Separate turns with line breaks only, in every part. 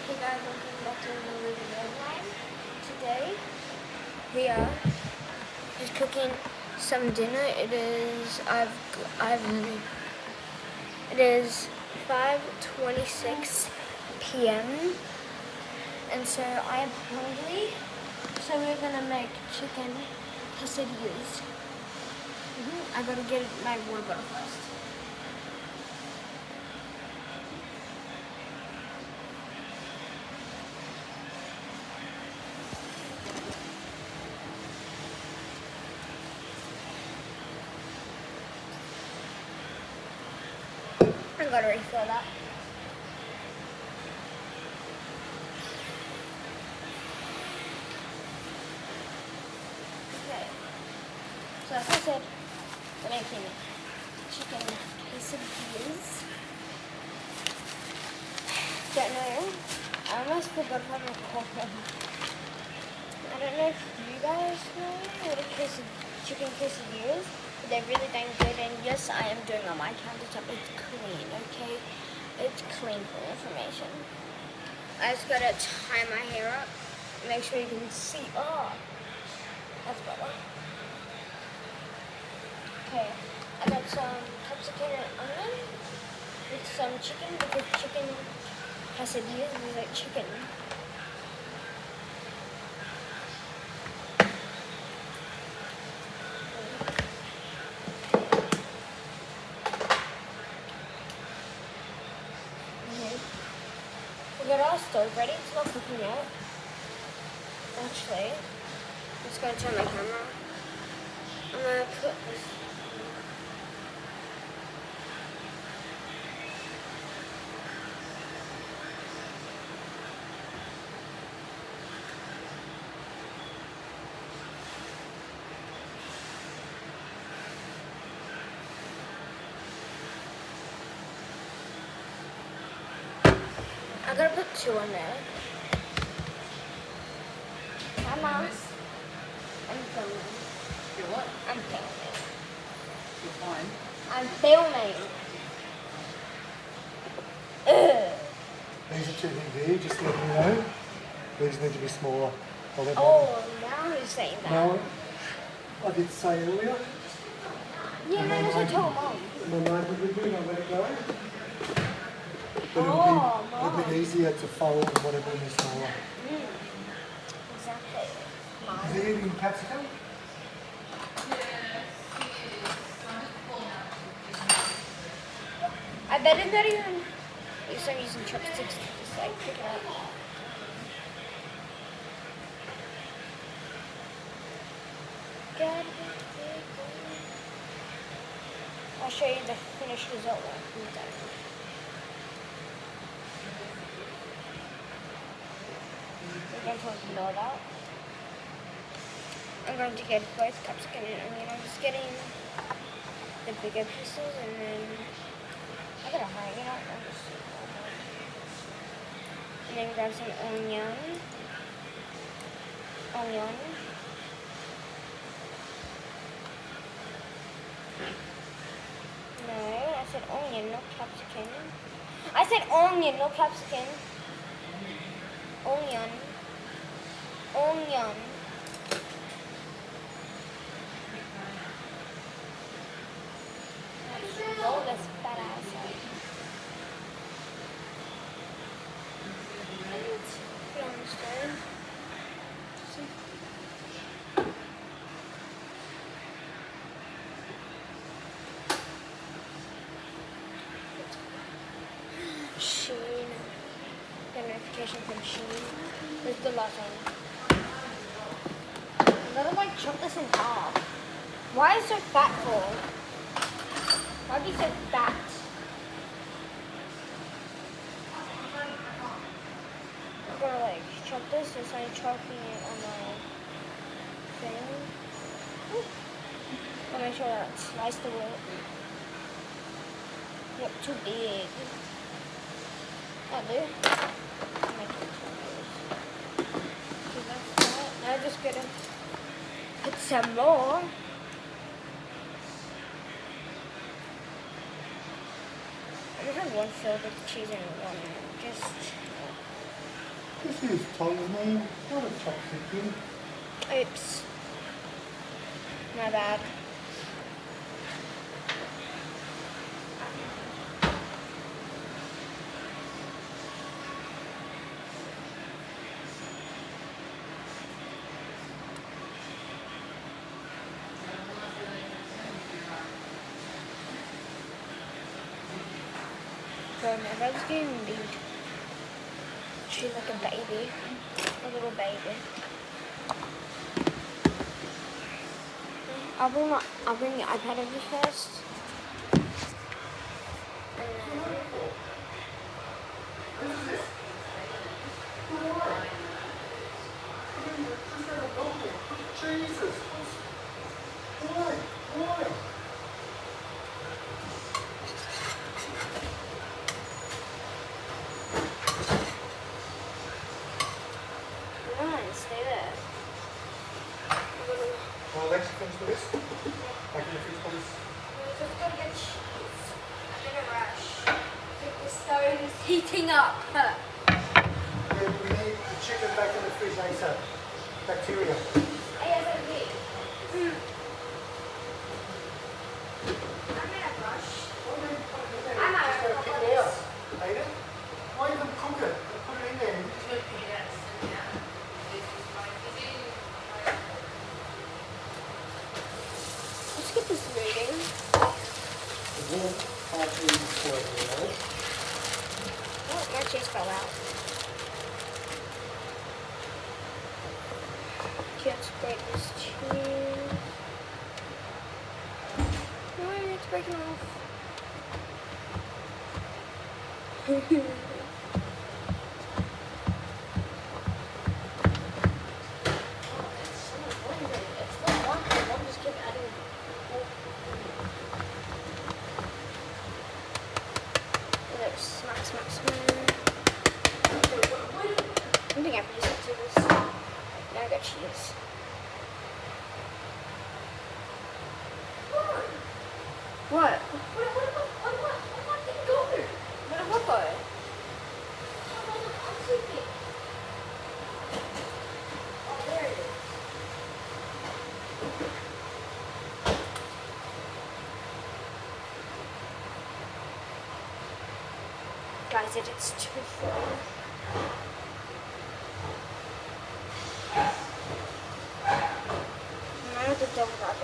Hey guys, welcome back to another video of mine. Today we are just cooking some dinner. It is 5:26 p.m. and so I am hungry. So we're gonna make chicken quesadillas. I gotta get my water bottle first. I gotta refill that. Okay. So as I said, we're making chicken quesadillas. Don't know. I almost forgot how to call them. I don't know if you guys know what a chicken quesadillas, but they're really dang good. And yes, I am doing on my countertop. It's clean, okay? It's clean for information. I just gotta tie my hair up. Make sure you can see. Oh, that's better. Okay, I got some capsicum and onion with some chicken because chicken quesadillas is like chicken. We got our stove ready. It's not cooking yet. Actually, I'm just gonna turn my camera. I'm gonna put this. I'm gonna put 2 on there. Hi, Mom. I'm filming.
You're what?
I'm filming.
You're fine.
I'm filming. Ugh.
These are too big there, just to let you know. These need to be smaller.
Oh, now who's saying that?
No, I did say earlier.
Yeah, no, that's what I told Mom.
My mind would be, I let it go. But
Oh,
it'd be easier to fold and whatever when they're smaller.
Exactly. Mom.
Is it eating capsicum?
I bet it's not even. At least I'm using chopsticks to just like pick it up. God. I'll show you the finished result when I'm done. We're going to ignore that. I'm going to get both capsicum and onion. I'm just getting the bigger pieces and then I gotta hang it out. And then grab some onion. Onion. No, I said onion, not capsicum. I said onion, not capsicum. Onion. Onion. Roll this fat ass up. Put it on the stove. Sheen. Got a notification from Sheen. This is the last one. I'm gonna like chop this in half. Why is it so fat for? Why be so fat? I'm gonna like chop this just like chopping it on my thing. I'll make sure that it's sliced away. Yep, too big. I'll do. I'll make it too big. Okay, that's that. Now I'm just gonna put some more. I just have one filled with cheese and one just
This is Tom's name, not a toxic thing.
Oops. My bad. So my brother's getting beat. She's like a baby. A little baby. I'll bring the iPad over first. And then
Jesus! Why? Why?
come on, stay there.
Well, Alexa, finish with this. I can finish with this.
Just go get cheese. I'm in a rush. The stove is heating up.
Yeah, we need the chicken back in the fridge ASAP. Bacteria.
ASAP. I'm in a rush. I'm out
Just
of
gotta pick it out. Aiden? Why even cook it? Put it in there.
Let's get this moving.
The warm after you spoil it,
Oh, my cheese fell out. Okay, let's grate this cheese. No, it's breaking off. Smack, smack, smack. I think I can just do this. Now I got cheese. What? What did go? What go? Oh, there it is. Guys, it's too full. I have to double wrap it.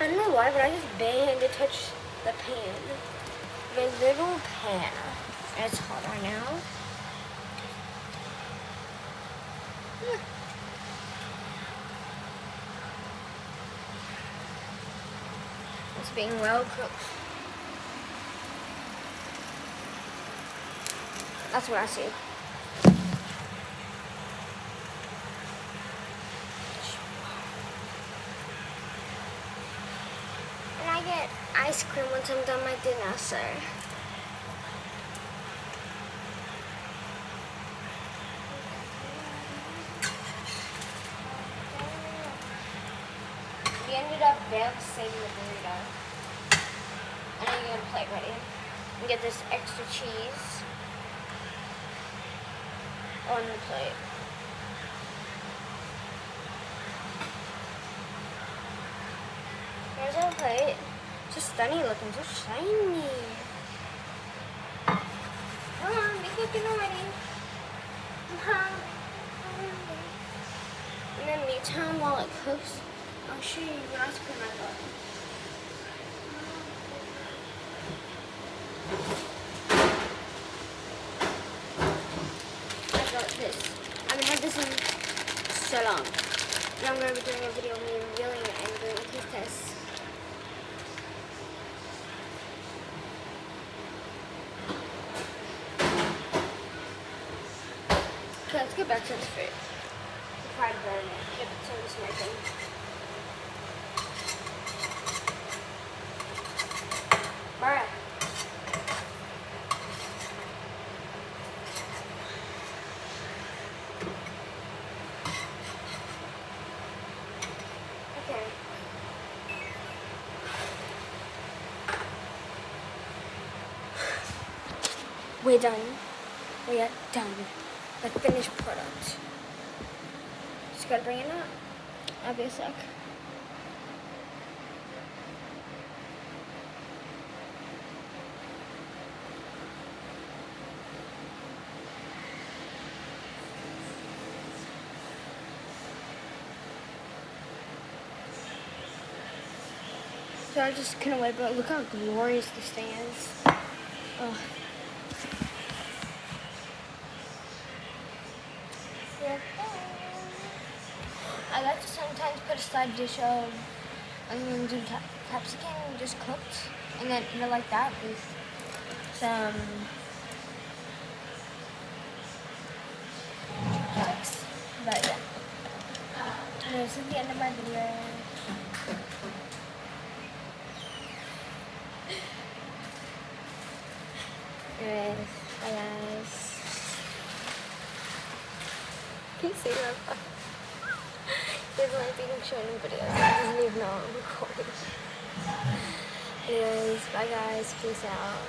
I don't know why, but I just banged to touch the pan. The little pan. And it's hot right now. It's being well cooked. That's what I see. And I get ice cream once I'm done my dinner, so. We ended up barely saving the burrito. And I get a plate ready. And get this extra cheese on the plate. Here's our plate. Just stunning looking, so shiny. Come on, be cooking already. In the meantime, while it cooks, I'll show you what ice cream I got. I got this. I haven't had this in so long. And I'm going to be doing a video of me revealing it and doing a taste test. Okay, let's get back to this food. Before I burn it. Get some smoking. we're done. We are done. The finished product. Just gotta bring it out. I'll be a sec. So I just couldn't wait, but look how glorious this thing is. Oh. Yeah. I like to sometimes put a side dish of onions and capsicum just cooked, and then eat it like that with some chopsticks. But yeah, this is the end of my video. Anyways, bye guys. Can you see that? There's like being shown in videos. I doesn't even know I'm recording. Anyways, bye guys. Peace out.